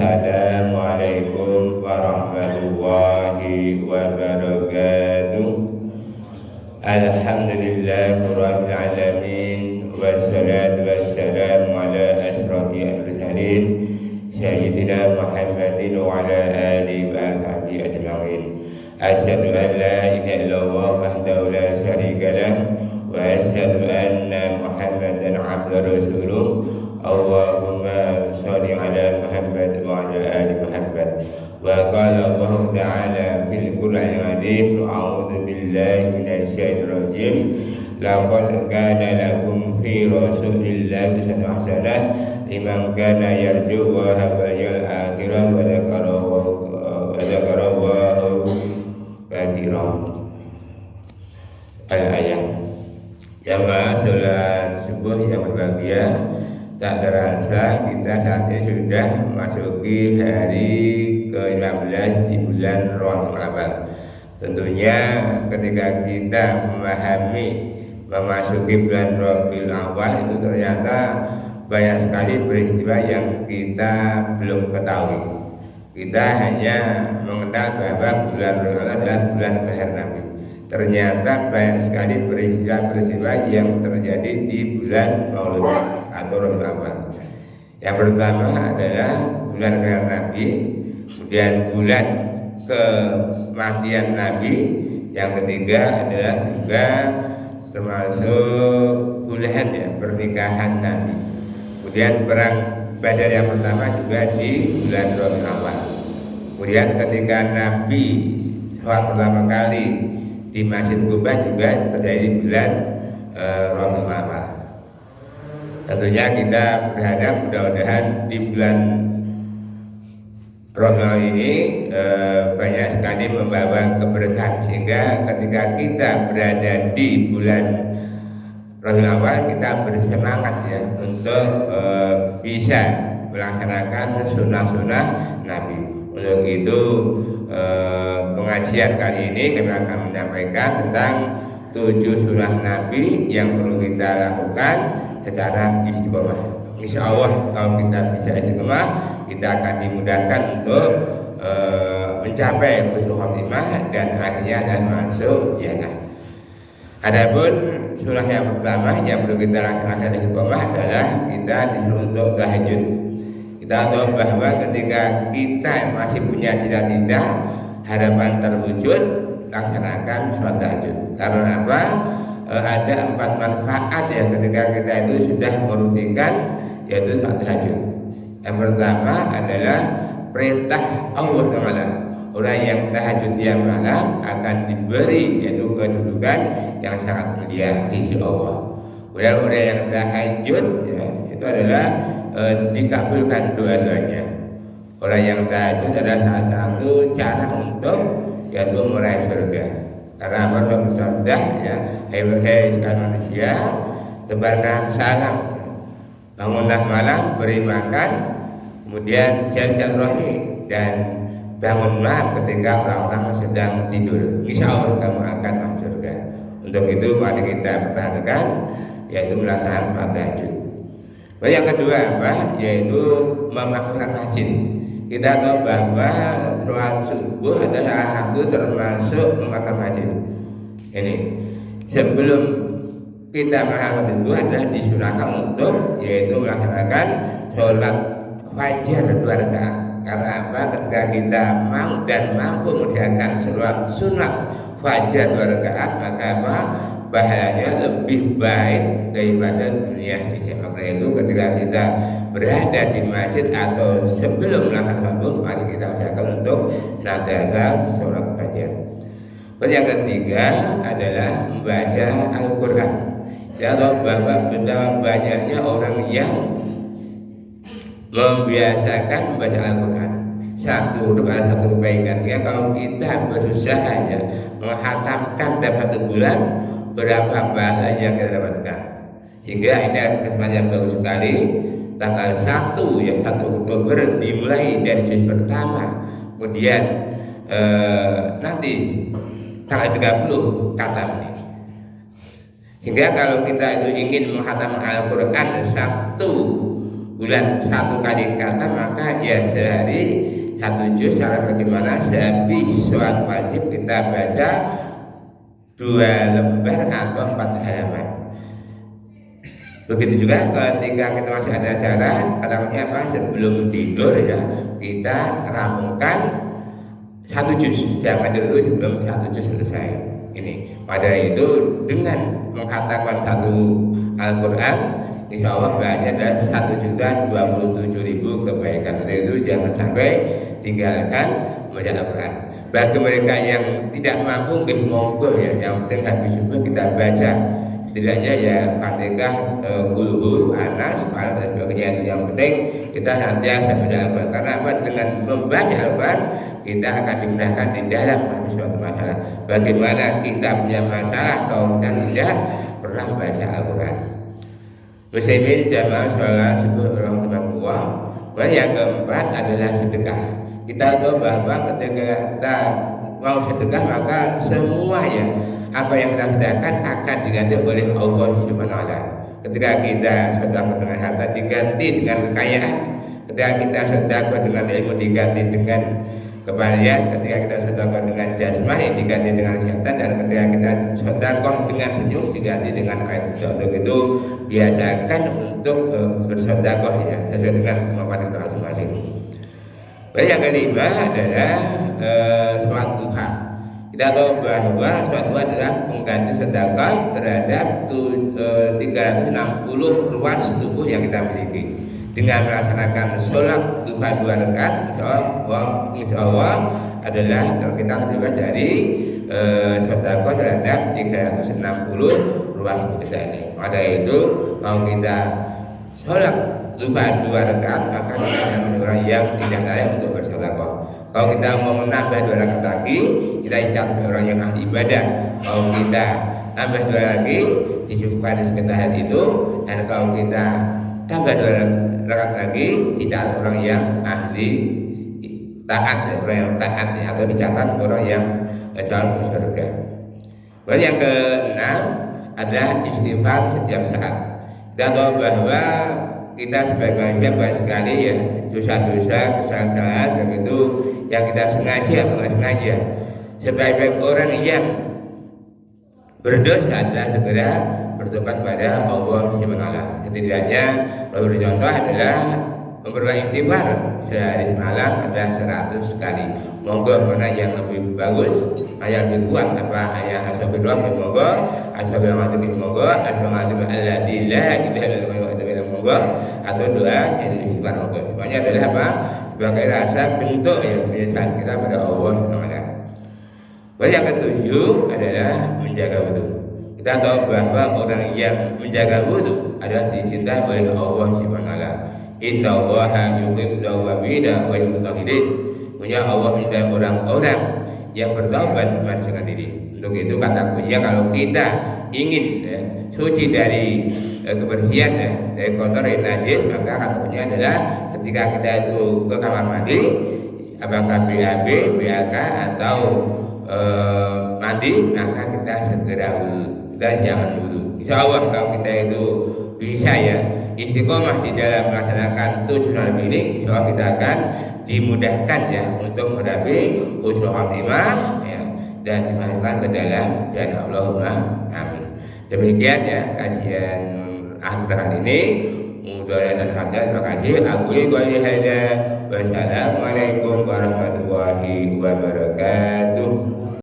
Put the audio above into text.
Assalamualaikum warahmatullahi wabarakatuh. Alhamdulillahirabbil alamin wassalatu wassalamu ala asyrofil mursalin sayyidina Muhammadin wa ala alihi wa sahbihi ajma'in. Asyhadu an la ilaha illallah wahdahu la syarika lah wa asyhadu anna Muhammadan abduhu rasuluh. Allahumma sholli ala Muhammad wa ala ali Muhammad. Wa qala Allah ta'ala fil Qur'anil azim, a'udzu billahi minasy syaithanir rajim. Laqad kana lakum fi rasulillahi uswatun hasanah liman kana yarju Allaha wal yawmil akhir wa dzakara Allahu katsiran. Al-ayat. Jamaah salat subuh yang berbahagia, tak terasa kita saat ini sudah memasuki hari ke-15 di bulan Rabiul Awal. Tentunya ketika kita memasuki bulan Rabiul Awal itu ternyata banyak sekali peristiwa yang kita belum ketahui. Kita hanya mengenal bahwa bulan Rabiul Awal adalah bulan kelahiran Nabi. Ternyata banyak sekali peristiwa-peristiwa yang terjadi di bulan Maulud atau Rabiul Awal. Yang pertama adalah bulan kelahiran Nabi, kemudian bulan kematian Nabi, yang ketiga adalah juga termasuk bulan pernikahan Nabi. Kemudian perang Badar yang pertama juga di bulan Rabiul Awal. Kemudian ketika Nabi sholat pertama kali di Masjid Kuba juga terjadi di bulan Rabiul Awal. Tentunya kita berharap mudah-mudahan di bulan Rabiul ini banyak sekali membawa keberkahan, sehingga ketika kita berada di bulan Rabiul Awal kita bersemangat ya untuk bisa melaksanakan sunnah-sunnah Nabi. Untuk itu pengajian kali ini kami akan menyampaikan tentang 7 sunnah Nabi yang perlu kita lakukan secara istiqomah. Insya Allah kalau kita bisa istiqomah, kita akan dimudahkan untuk mencapai husnul khotimah dan akhirnya dan masuk jannah. Adapun sunnah yang pertama yang perlu kita laksanakan istiqomah adalah kita disuruh untuk tahajud. Kita tahu bahwa ketika kita masih punya cita-cita, harapan terwujud, laksanakan sholat tahajud. Karena apa? Ada 4 manfaat ya ketika kita itu sudah merutinkan, yaitu sholat tahajud. Yang pertama adalah perintah Allah Ta'ala. Orang yang tahajud tiap malam akan diberi yaitu kedudukan yang sangat mulia di sisi Allah. Orang yang tahajud ya, itu adalah dikabulkan doa-doanya. Orang yang tahajud adalah salah satu cara untuk yaitu meraih surga. Karena Allah bersabda ya, hai sekalian manusia, tebarkan salam, bangunlah malam, beri makan, kemudian jaga rohani, dan bangunlah ketika orang-orang sedang tidur. Insya Allah kamu akan masuk surga. Untuk itu mari kita pertahankan yaitu melaksanakan tahajud. Yang kedua apa? Yaitu memakamkan masjid. Kita tahu bahwa sholat subuh adalah satu termasuk memakamkan masjid. Ini sebelum kita melaksanakan itu adalah disunahkan untuk yaitu melaksanakan sholat fajar 2 rakaat. Karena apa? Ketika kita mau dan mampu mengerjakan sholat sunat fajar 2 rakaat, maka apa? Pahalanya lebih baik daripada dunia sisi. Maka itu ketika kita berada di masjid atau sebelum melaksanakan subuh, mari kita usahakan untuk senantiasa sholat fajar. Yang ketiga adalah membaca Al-Quran. Kita tahu bahwa betapa banyaknya orang yang membiasakan membaca Al-Quran. Satu kebaikan ya, kalau kita berusaha ya menghatamkan dalam 1 bulan, berapa pahala yang kita dapatkan. Hingga ini kesempatan yang bagus sekali. Tanggal 1 ya 1 Oktober dimulai dari juz pertama, kemudian nanti tanggal 30 khatam. Hingga kalau kita itu ingin menghatam Al-Quran 1 bulan 1 kali kata, maka ya sehari 1 juz. Cara bagaimana? Sehabis sholat wajib kita baca 2 lembar atau 4 halaman. Begitu juga ketika kita masih ada acara, katakannya apa? Sebelum tidur ya kita rampungkan 1 juz. Jangan dulu sebelum 1 juz selesai. Ini pada itu dengan mengatakan 1 Al-Quran, insya Allah banyak adalah 1.027.000 kebaikan. Dari itu jangan sampai tinggalkan membaca Al-Quran. Bagi mereka yang tidak mampu, monggo ya, yang penting habis subuh kita baca setidaknya ya Fatihah, Qul Anas, Falaq dan sebagainya. Yang penting kita senantiasa membaca Al-Quran, karena apa? Dengan membaca Al-Quran kita akan dimudahkan di dalam suatu masalah. Bagaimana kita punya masalah kalau kita tidak pernah membaca Al-Quran. Muslimin jamaah sholat subuh rahmatullah. Yang keempat adalah sedekah. Kita tahu bahwa ketika kita mau sedekah, maka semua ya apa yang kita sedekahkan akan diganti oleh Allah Subhanahu wa taala. Ketika kita sedekah dengan harta diganti dengan kekayaan, ketika kita sedekah dengan ilmu diganti dengan kepandaian, ketika kita sedekah dengan jasmani diganti dengan kesehatan, dan ketika kita sedekah dengan senyum diganti dengan air. Untuk itu biasakan untuk bersedekah ya sesuai dengan kemampuan kita masing-masing. Baik, yang kelima adalah sholat duha. Kita tahu bahwa sholat duha adalah pengganti sedekah terhadap 360 ruas tubuh yang kita miliki. Dengan melaksanakan sholat duha 2 rakaat, insya Allah adalah kalau kita bebas dari sedekah terhadap 360 ruas tubuh kita ini. Pada itu kalau kita sholat duha 2 rakaat, maka kita adalah orang yang tidak layak untuk bersedekah. Kalau kita mau menambah 2 rakaat lagi, kita dicatat orang yang ahli ibadah. Kalau kita tambah 2 lagi, disebutkan di sekitar itu. Dan kalau kita tambah 2 rakaat lagi, dicatat orang yang ahli taat, orang yang taat, atau dicatat orang yang calon surga. Lalu yang keenam adalah istighfar setiap saat. Kita tahu bahwa kita sebagai manusia banyak sekali ya dosa-dosa, kesalahan begitu yang kita sengaja atau tidak sengaja. Sebaik-baik orang yang berdosa adalah segera bertobat pada Allah Subhanahu wa taala. Setidaknya kalau contoh adalah memperbanyak istighfar sehari semalam adalah 100 kali. Monggo mana yang lebih bagus, yang lebih kuat apa ayat astagfirullah, monggo astagfirullahaladzim, monggo astagfirullahaladzim la ilaha illallah, monggo, atau doa istighfar, monggo. Semuanya adalah apa? Sebagai rasa bentuk ya penyesalan kita pada Allah Subhanahu wa taala. Yang ketujuh adalah menjaga wudu. Kita tahu bahwa orang yang menjaga wudu adalah dicintai oleh Allah Subhanahu wa taala. Innallaha yuhibbul tawwabina wa yuhibbul mutatahhirin. Punya Allah mencintai orang-orang yang bertaubat dengan diri. Untuk itu kata kuncinya, kalau kita ingin suci dari kebersihan dari kotor dan najis, maka kata kuncinya adalah ketika kita itu ke kamar mandi, apakah BAB, BAK atau mandi, maka kita segera wudu dan jangan wudu. Insya Allah kalau kita itu bisa ya istiqomah di dalam melaksanakan 7 hal ini, insya Allah kita akan dimudahkan ya untuk menghadapi husnul khatimah ya, dan dimasukkan ke dalam jannah. Allahumma amin. Demikian ya kajian akhir kali ini. Mudah-mudahan dan terima kasih. Aku Wassalamualaikum warahmatullahi wabarakatuh.